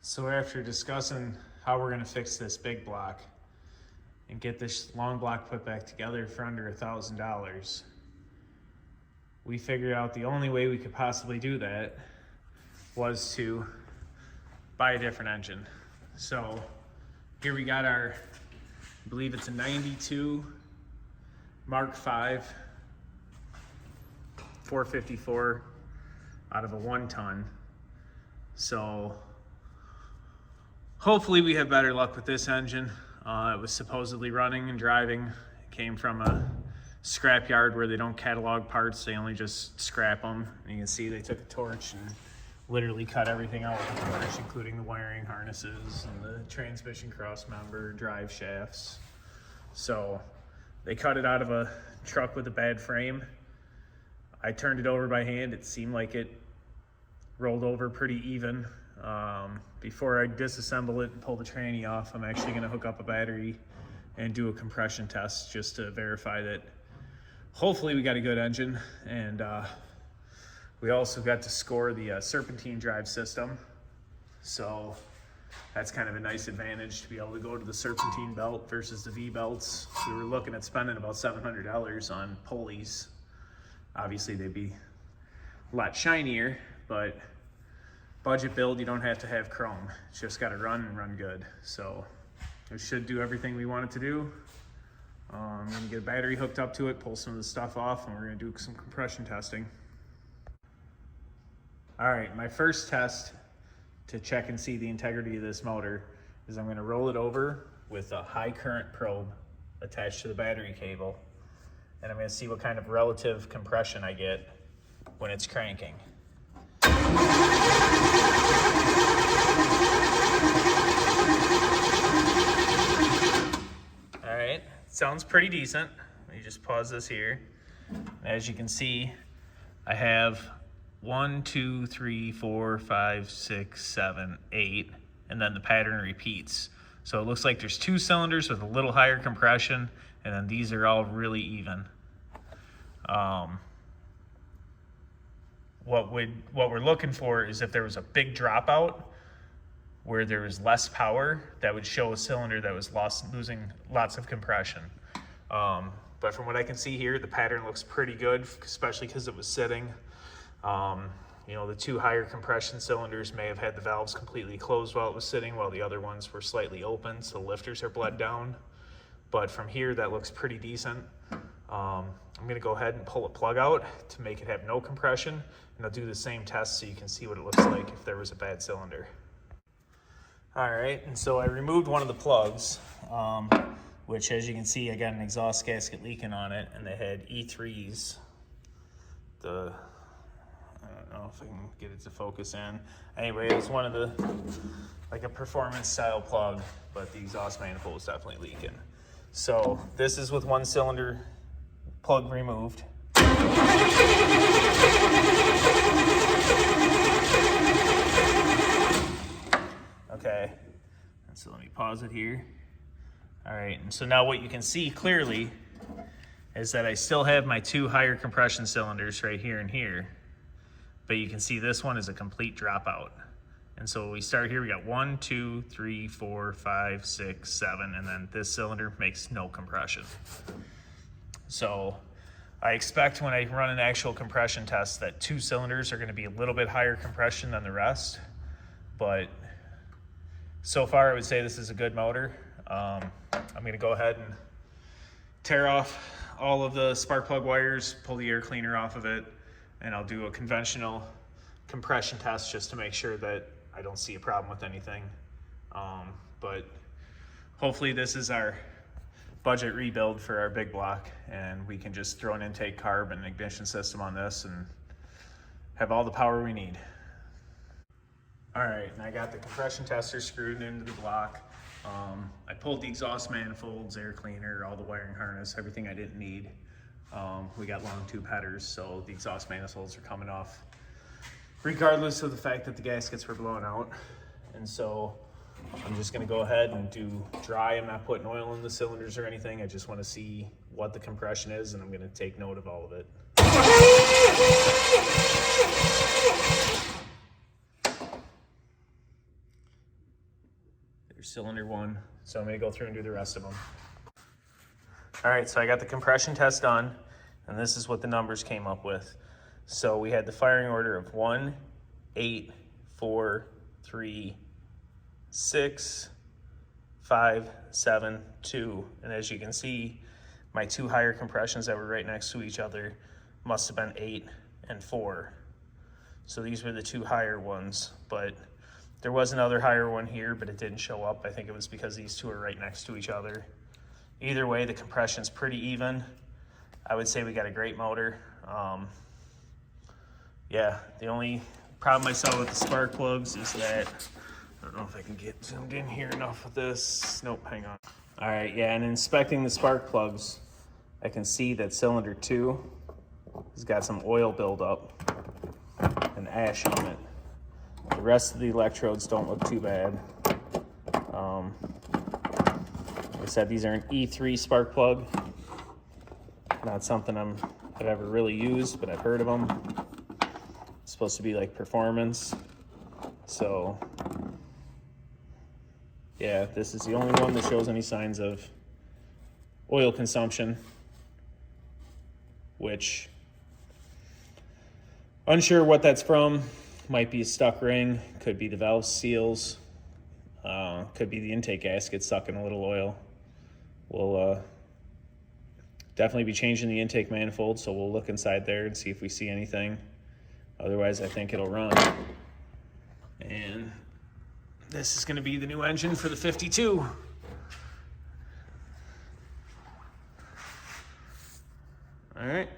So after discussing how we're gonna fix this big block and get this long block put back together for under $1,000, we figured out the only way we could possibly do that was to buy a different engine. So here we got our, I believe it's a 92 Mark V 454 out of a 1-ton. So hopefully we have better luck with this engine. It was supposedly running and driving. It came from a scrap yard where they don't catalog parts, they only just scrap them. And you can see they took a torch and literally cut everything out with a torch, including the wiring harnesses and the transmission cross member, drive shafts. So they cut it out of a truck with a bad frame. I turned it over by hand. It seemed like it rolled over pretty even. Before I disassemble it and pull the tranny off, I'm actually going to hook up a battery and do a compression test just to verify that hopefully we got a good engine. And we also got to score the serpentine drive system. So that's kind of a nice advantage to be able to go to the serpentine belt versus the V belts. We were looking at spending about $700 on pulleys. Obviously they'd be a lot shinier, but budget build, you don't have to have chrome. It's just got to run and run good. So it should do everything we want it to do. I'm going to get a battery hooked up to it, pull some of the stuff off, and we're going to do some compression testing. All right, my first test to check and see the integrity of this motor is I'm going to roll it over with a high current probe attached to the battery cable, and I'm going to see what kind of relative compression I get when it's cranking. All right, sounds pretty decent. Let me just pause this here. As you can see, I have 1, 2, 3, 4, 5, 6, 7, 8, and then the pattern repeats. So it looks like there's 2 cylinders with a little higher compression, and then these are all really even. What we're looking for is if there was a big dropout where there was less power, that would show a cylinder that was losing lots of compression. But from what I can see here, the pattern looks pretty good, especially because it was sitting. You know, the 2 higher compression cylinders may have had the valves completely closed while it was sitting, while the other ones were slightly open, so the lifters are bled down. But from here, that looks pretty decent. I'm gonna go ahead and pull a plug out to make it have no compression, and I'll do the same test so you can see what it looks like if there was a bad cylinder. All right, and so I removed one of the plugs, which, as you can see, I got an exhaust gasket leaking on it, and they had E3s. I don't know if I can get it to focus in. Anyway, it was one of the, like a performance style plug, but the exhaust manifold was definitely leaking. So this is with 1 cylinder plug removed. Okay, and so let me pause it here. All right, and so now what you can see clearly is that I still have my 2 higher compression cylinders right here and here, but you can see this one is a complete dropout. And so we start here, we got 1, 2, 3, 4, 5, 6, 7, and then this cylinder makes no compression. So I expect when I run an actual compression test that 2 cylinders are going to be a little bit higher compression than the rest, but so far I would say this is a good motor. I'm going to go ahead and tear off all of the spark plug wires, pull the air cleaner off of it, and I'll do a conventional compression test just to make sure that I don't see a problem with anything. But hopefully this is our budget rebuild for our big block, and we can just throw an intake carb and an ignition system on this and have all the power we need. All right, and I got the compression tester screwed into the block. I pulled the exhaust manifolds, air cleaner, all the wiring harness, everything I didn't need. We got long tube headers, so the exhaust manifolds are coming off regardless of the fact that the gaskets were blown out. And so I'm just gonna go ahead and do dry. I'm not putting oil in the cylinders or anything. I just wanna see what the compression is, and I'm gonna take note of all of it. There's cylinder 1. So I'm gonna go through and do the rest of them. All right, so I got the compression test done, and this is what the numbers came up with. So we had the firing order of 1, 8, 4, 3, 6, 5, 7, 2. And as you can see, my 2 higher compressions that were right next to each other must have been 8 and 4. So these were the 2 higher ones, but there was another higher one here, but it didn't show up. I think it was because these 2 are right next to each other. Either way, the compression's pretty even. I would say we got a great motor. Yeah, the only problem I saw with the spark plugs is that, I don't know if I can get zoomed in here enough with this. Nope, hang on. All right, yeah, and inspecting the spark plugs, I can see that cylinder 2 has got some oil buildup and ash on it. The rest of the electrodes don't look too bad. Like I said, these are an E3 spark plug. Not something I've ever really used, but I've heard of them. It's supposed to be like performance. So yeah, this is the only one that shows any signs of oil consumption, which, unsure what that's from. Might be a stuck ring, could be the valve seals, could be the intake gasket sucking a little oil. We'll definitely be changing the intake manifold, so we'll look inside there and see if we see anything. Otherwise, I think it'll run. And this is going to be the new engine for the 52. All right.